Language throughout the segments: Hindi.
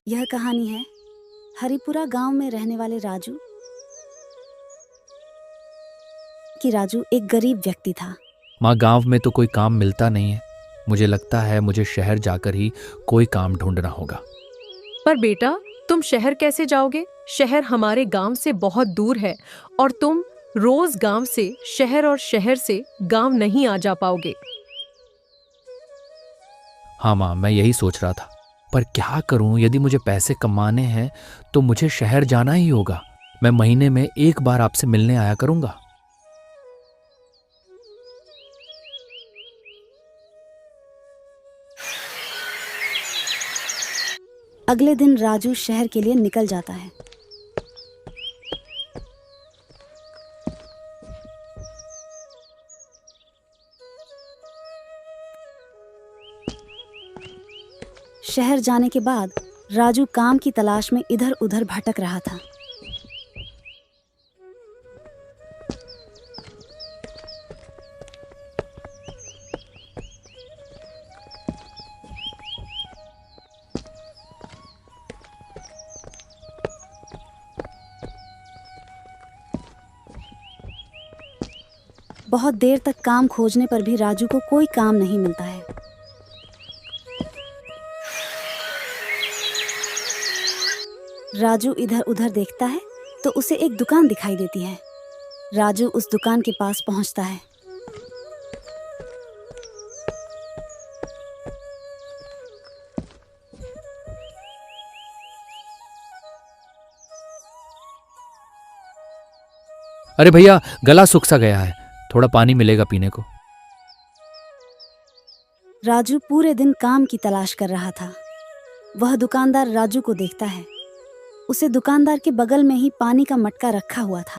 यह कहानी है हरिपुरा गांव में रहने वाले राजू कि राजू एक गरीब व्यक्ति था। माँ, गांव में तो कोई काम मिलता नहीं है। मुझे लगता है मुझे शहर जाकर ही कोई काम ढूंढना होगा। पर बेटा, तुम शहर कैसे जाओगे? शहर हमारे गांव से बहुत दूर है और तुम रोज गांव से शहर और शहर से गांव नहीं आ जा पाओगे। हाँ माँ, मैं यही सोच रहा था, पर क्या करूं? यदि मुझे पैसे कमाने हैं तो मुझे शहर जाना ही होगा। मैं महीने में एक बार आपसे मिलने आया करूंगा। अगले दिन राजू शहर के लिए निकल जाता है। शहर जाने के बाद राजू काम की तलाश में इधर उधर भटक रहा था। बहुत देर तक काम खोजने पर भी राजू को कोई काम नहीं मिलता है। राजू इधर उधर देखता है तो उसे एक दुकान दिखाई देती है। राजू उस दुकान के पास पहुंचता है। अरे भैया, गला सूख सा गया है, थोड़ा पानी मिलेगा पीने को? राजू पूरे दिन काम की तलाश कर रहा था। वह दुकानदार राजू को देखता है। उसे दुकानदार के बगल में ही पानी का मटका रखा हुआ था।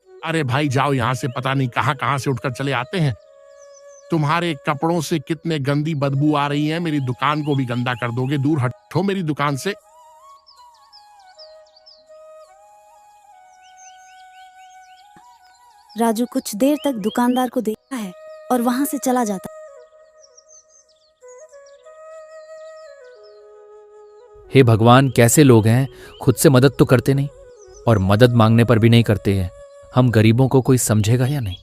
अरे भाई जाओ यहाँ से, पता नहीं कहाँ कहाँ से उठकर चले आते हैं। तुम्हारे कपड़ों से कितने गंदी बदबू आ रही है, मेरी दुकान को भी गंदा कर दोगे। दूर हटो मेरी दुकान से। राजू कुछ देर तक दुकानदार को देखता है और वहां से चला जाता है। हे भगवान, कैसे लोग हैं, खुद से मदद तो करते नहीं और मदद मांगने पर भी नहीं करते हैं। हम गरीबों को कोई समझेगा या नहीं?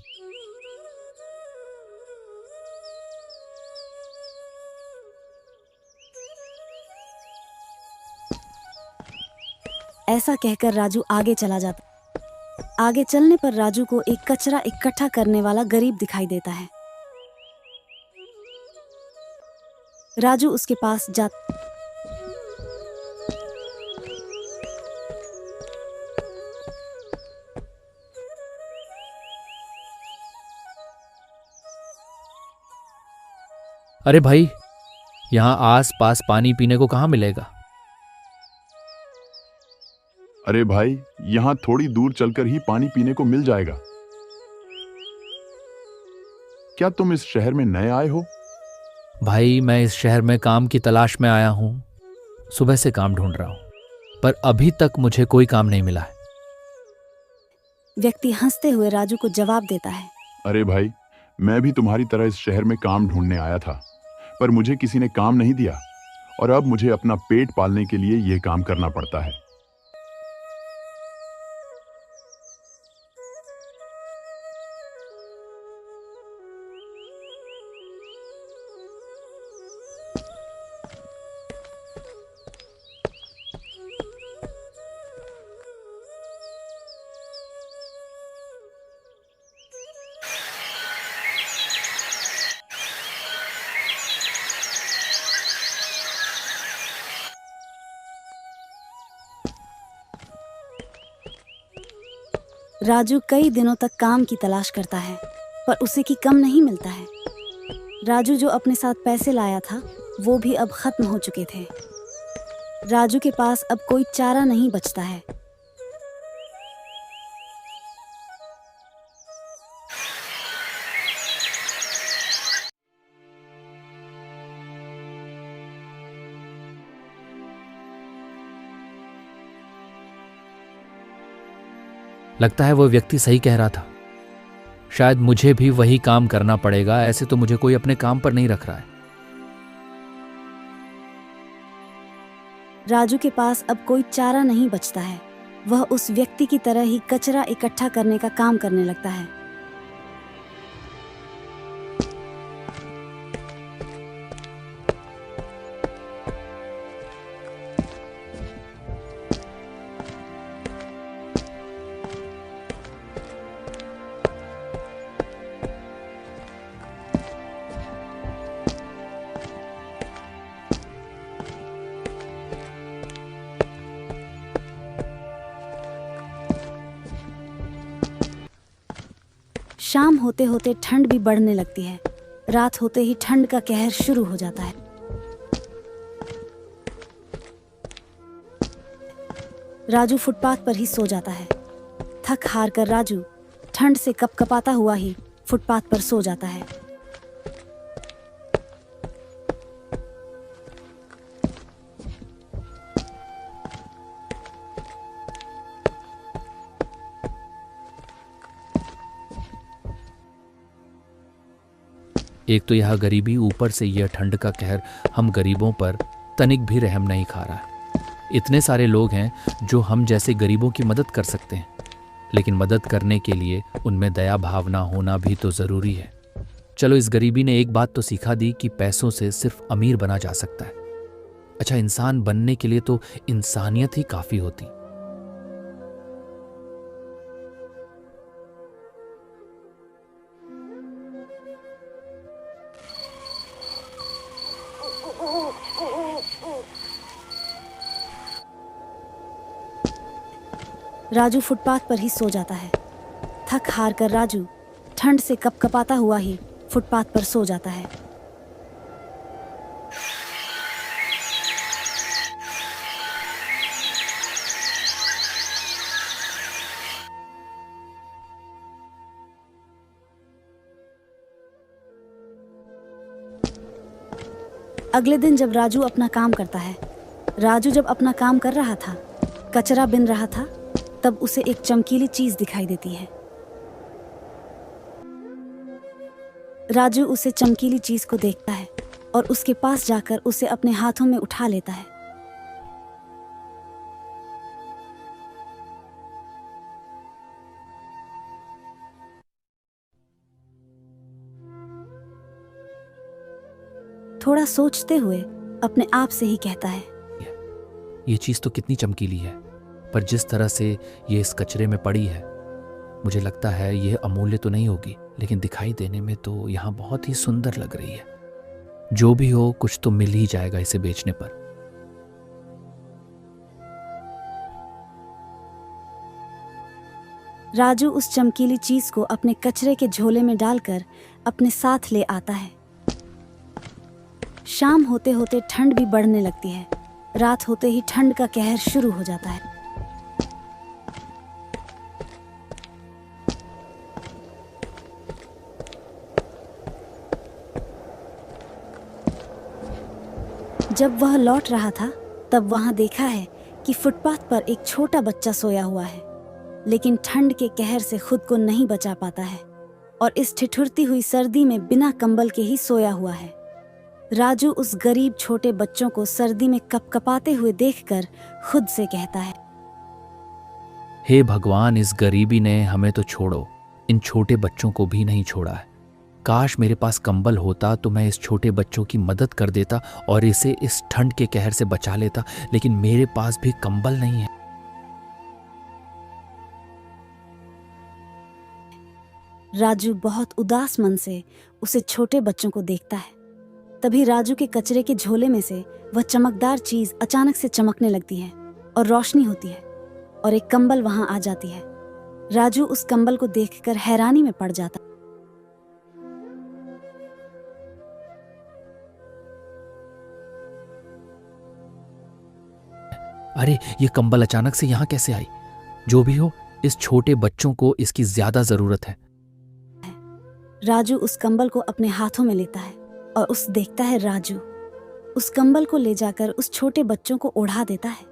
ऐसा कहकर राजू आगे चला जाता। आगे चलने पर राजू को एक कचरा इकट्ठा करने वाला गरीब दिखाई देता है। राजू उसके पास जाता। अरे भाई, यहाँ आस पास पानी पीने को कहाँ मिलेगा? अरे भाई, यहाँ थोड़ी दूर चलकर ही पानी पीने को मिल जाएगा। क्या तुम इस शहर में नए आए हो? भाई, मैं इस शहर में काम की तलाश में आया हूँ। सुबह से काम ढूंढ रहा हूँ, पर अभी तक मुझे कोई काम नहीं मिला है। व्यक्ति हंसते हुए राजू को जवाब देता है। अरे भाई, मैं भी तुम्हारी तरह इस शहर में काम ढूंढने आया था, पर मुझे किसी ने काम नहीं दिया और अब मुझे अपना पेट पालने के लिए यह काम करना पड़ता है। राजू कई दिनों तक काम की तलाश करता है, पर उसे की कम नहीं मिलता है। राजू जो अपने साथ पैसे लाया था वो भी अब खत्म हो चुके थे। राजू के पास अब कोई चारा नहीं बचता है। लगता है वो व्यक्ति सही कह रहा था। शायद मुझे भी वही काम करना पड़ेगा। ऐसे तो मुझे कोई अपने काम पर नहीं रख रहा है। राजू के पास अब कोई चारा नहीं बचता है। वह उस व्यक्ति की तरह ही कचरा इकट्ठा करने का काम करने लगता है। शाम होते होते ठंड भी बढ़ने लगती है। रात होते ही ठंड का कहर शुरू हो जाता है। राजू फुटपाथ पर ही सो जाता है। थक हार कर राजू ठंड से कपकपाता हुआ ही फुटपाथ पर सो जाता है। एक तो यह गरीबी, ऊपर से यह ठंड का कहर हम गरीबों पर तनिक भी रहम नहीं खा रहा है। इतने सारे लोग हैं जो हम जैसे गरीबों की मदद कर सकते हैं, लेकिन मदद करने के लिए उनमें दया भावना होना भी तो ज़रूरी है। चलो, इस गरीबी ने एक बात तो सिखा दी कि पैसों से सिर्फ अमीर बना जा सकता है। अच्छा, इंसान बनने के लिए तो इंसानियत ही काफ़ी होती। राजू फुटपाथ पर ही सो जाता है। थक हार कर राजू ठंड से कपकपाता हुआ ही फुटपाथ पर सो जाता है। अगले दिन जब राजू अपना काम करता है, राजू जब अपना काम कर रहा था, कचरा बिन रहा था, तब उसे एक चमकीली चीज दिखाई देती है। राजू उसे चमकीली चीज को देखता है और उसके पास जाकर उसे अपने हाथों में उठा लेता है। थोड़ा सोचते हुए अपने आप से ही कहता है, ये चीज़ तो कितनी चमकीली है, पर जिस तरह से ये इस कचरे में पड़ी है, मुझे लगता है यह अमूल्य तो नहीं होगी, लेकिन दिखाई देने में तो यहाँ बहुत ही सुंदर लग रही है। जो भी हो, कुछ तो मिल ही जाएगा इसे बेचने पर। राजू उस चमकीली चीज को अपने कचरे के झोले में डालकर अपने साथ ले आता है। शाम होते होते ठंड भी बढ़ने लगती है। रात होते ही ठंड का कहर शुरू हो जाता है। जब वह लौट रहा था, तब वहां देखा है कि फुटपाथ पर एक छोटा बच्चा सोया हुआ है, लेकिन ठंड के कहर से खुद को नहीं बचा पाता है और इस ठिठुरती हुई सर्दी में बिना कंबल के ही सोया हुआ है। राजू उस गरीब छोटे बच्चों को सर्दी में कपकपाते हुए देखकर खुद से कहता है, हे भगवान, इस गरीबी ने हमें तो छोड़ो, इन छोटे बच्चों को भी नहीं छोड़ा है। काश मेरे पास कंबल होता तो मैं इस छोटे बच्चों की मदद कर देता और इसे इस ठंड के कहर से बचा लेता, लेकिन मेरे पास भी कंबल नहीं है। राजू बहुत उदास मन से उसे छोटे बच्चों को देखता है। तभी राजू के कचरे के झोले में से वह चमकदार चीज अचानक से चमकने लगती है और रोशनी होती है और एक कंबल वहां आ जाती है। राजू उस कंबल को देखकर हैरानी में पड़ जाता। अरे ये कंबल अचानक से यहाँ कैसे आई? जो भी हो, इस छोटे बच्चों को इसकी ज्यादा जरूरत है। राजू उस कंबल को अपने हाथों में लेता है और उस देखता है राजू उस कंबल को ले जाकर उस छोटे बच्चों को ओढ़ा देता है।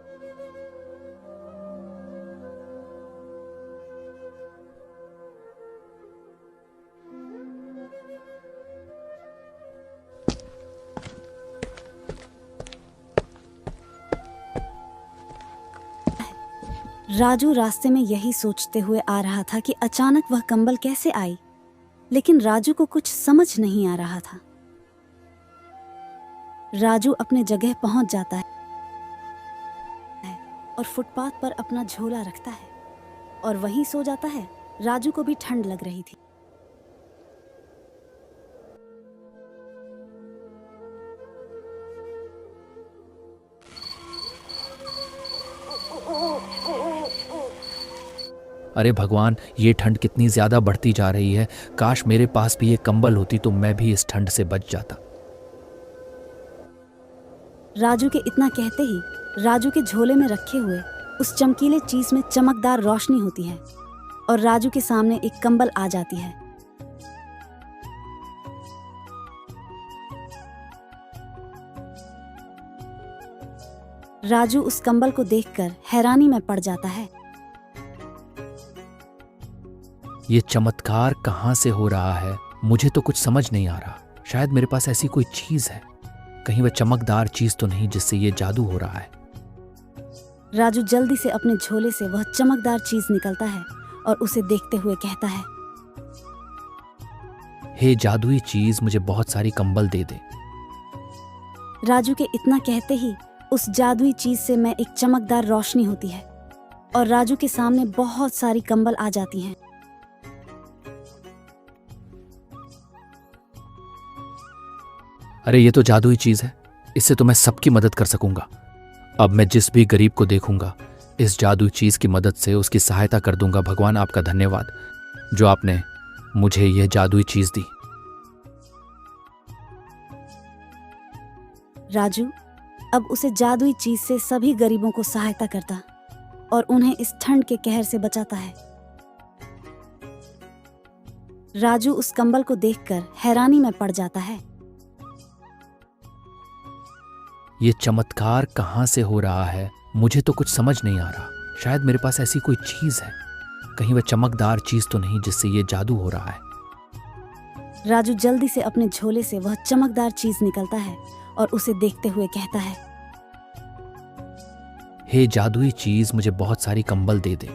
राजू रास्ते में यही सोचते हुए आ रहा था कि अचानक वह कंबल कैसे आई, लेकिन राजू को कुछ समझ नहीं आ रहा था। राजू अपने जगह पहुंच जाता है और फुटपाथ पर अपना झोला रखता है और वहीं सो जाता है। राजू को भी ठंड लग रही थी। अरे भगवान, ये ठंड कितनी ज्यादा बढ़ती जा रही है। काश मेरे पास भी ये कंबल होती तो मैं भी इस ठंड से बच जाता। राजू के इतना कहते ही राजू के झोले में रखे हुए उस चमकीले चीज में चमकदार रोशनी होती है और राजू के सामने एक कंबल आ जाती है। राजू उस कंबल को देखकर हैरानी में पड़ जाता है। ये चमत्कार कहाँ से हो रहा है? मुझे तो कुछ समझ नहीं आ रहा। शायद मेरे पास ऐसी कोई चीज है। कहीं वह चमकदार चीज तो नहीं जिससे ये जादू हो रहा है। राजू जल्दी से अपने झोले से वह चमकदार चीज निकलता है और उसे देखते हुए कहता है, हे जादुई चीज, मुझे बहुत सारी कंबल दे दे। राजू के इतना कहते ही उस जादुई चीज से में एक चमकदार रोशनी होती है और राजू के सामने बहुत सारी कंबल आ जाती हैं। अरे ये तो जादुई चीज है। इससे तो मैं सबकी मदद कर सकूंगा। अब मैं जिस भी गरीब को देखूंगा इस जादुई चीज की मदद से उसकी सहायता कर दूंगा। भगवान आपका धन्यवाद जो आपने मुझे यह जादुई चीज दी। राजू अब उसे जादुई चीज से सभी गरीबों को सहायता करता और उन्हें इस ठंड के कहर से बचाता है। राजू उस कंबल को देखकर हैरानी में पड़ जाता है। ये चमत्कार कहाँ से हो रहा है? मुझे तो कुछ समझ नहीं आ रहा। शायद मेरे पास ऐसी कोई चीज है। कहीं वह चमकदार चीज तो नहीं जिससे ये जादू हो रहा है। राजू जल्दी से अपने झोले से वह चमकदार चीज निकलता है और उसे देखते हुए कहता है, हे जादुई चीज, मुझे बहुत सारी कंबल दे दे।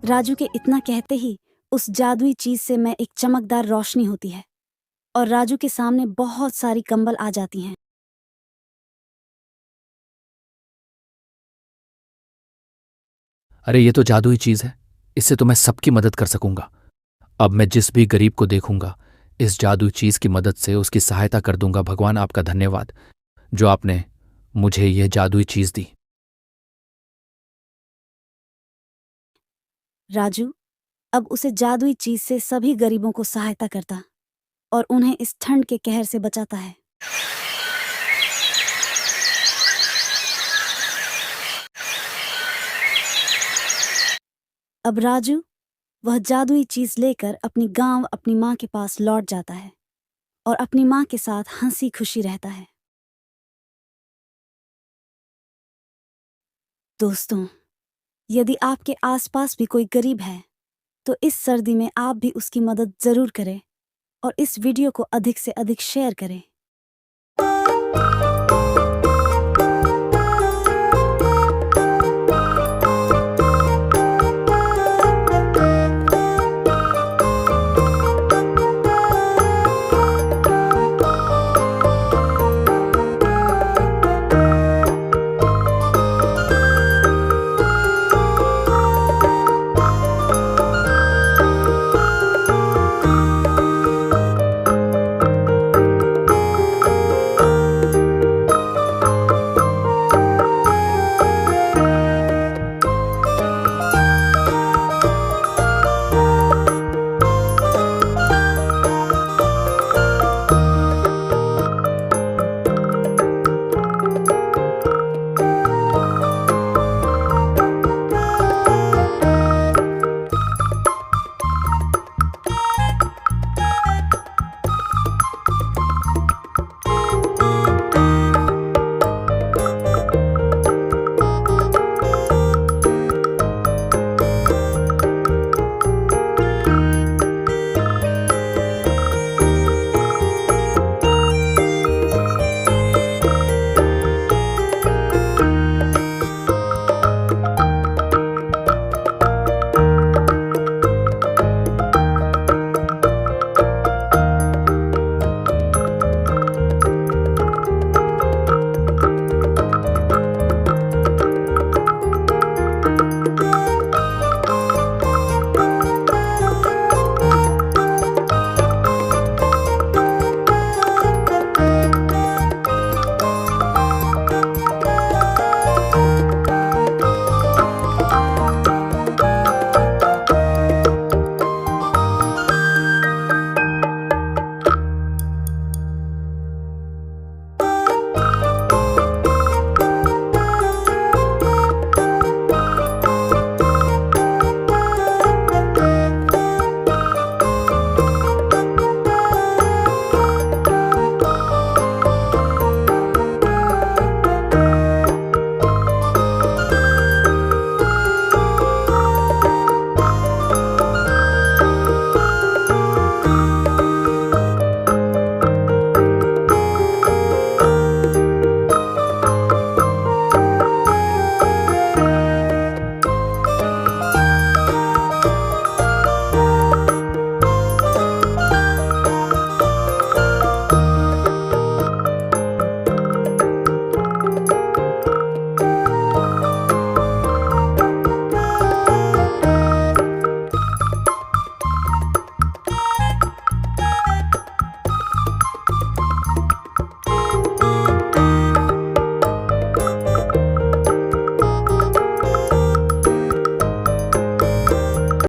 राजू के इतना कहते ही उस जादुई चीज से में एक चमकदार रोशनी होती है और राजू के सामने बहुत सारी कंबल आ जाती हैं। अरे ये तो जादुई चीज है। इससे तो मैं सबकी मदद कर सकूंगा। अब मैं जिस भी गरीब को देखूंगा इस जादुई चीज की मदद से उसकी सहायता कर दूंगा। भगवान आपका धन्यवाद जो आपने मुझे यह जादुई चीज दी। राजू अब उसे जादुई चीज से सभी गरीबों को सहायता करता और उन्हें इस ठंड के कहर से बचाता है। अब राजू वह जादुई चीज लेकर अपनी गांव अपनी माँ के पास लौट जाता है और अपनी माँ के साथ हंसी खुशी रहता है। दोस्तों, यदि आपके आसपास भी कोई गरीब है तो इस सर्दी में आप भी उसकी मदद जरूर करें और इस वीडियो को अधिक से अधिक शेयर करें।